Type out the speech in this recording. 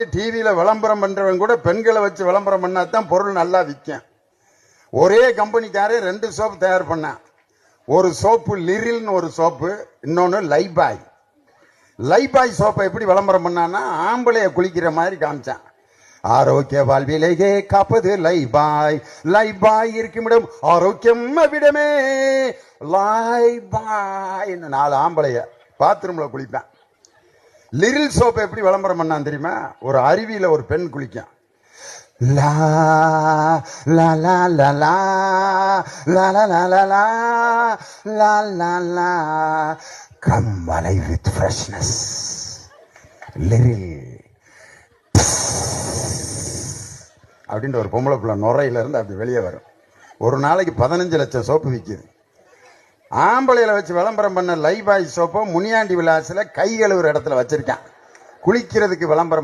டிவியில விளம்பரம் பண்றவங்க கூட பெண்களை வச்சு விளம்பரம் பண்ணாதான் பொருள் நல்லா விற்கும். ஒரே கம்பெனிக்காரே 2 சோப்பு தயார் பண்ணான். ஒரு சோப்பு லிரில்னு ஒரு சோப்பு, இன்னொன்னு லைபாய். லைபாய் சோப்பை எப்படி விளம்பரம் பண்ணான்னா ஆம்பளைய குளிக்கிற மாதிரி காமிச்சான். ஆரோக்கிய வாழ்விலேயே காப்பது லைபாய், லைபாய் இருக்குமிடம் ஆரோக்கியம் விடமே லைபாய். 4 ஆம்பளைய பாத்ரூம்ல குளிப்பேன். லிரில் சோப்பை எப்படி விளம்பரம் பண்ணான் தெரியுமா? ஒரு அருவியில ஒரு பெண் குளிக்கும். La la la la la la la la la la la la la come alive with freshness Liril அப்படின்ற ஒரு பொம்பளை பிள்ளை நுரையில இருந்து அப்படி வெளியே வரும். ஒரு நாளைக்கு 15 லட்சம் சோப்பு விற்கிது. ஆம்பளையில வச்சு விளம்பரம் பண்ண லைபாய் சோப்பை முனியாண்டி விலாசில கை கழுவுற இடத்துல வச்சிருக்கான். குளிக்கிறதுக்கு விளம்பரம்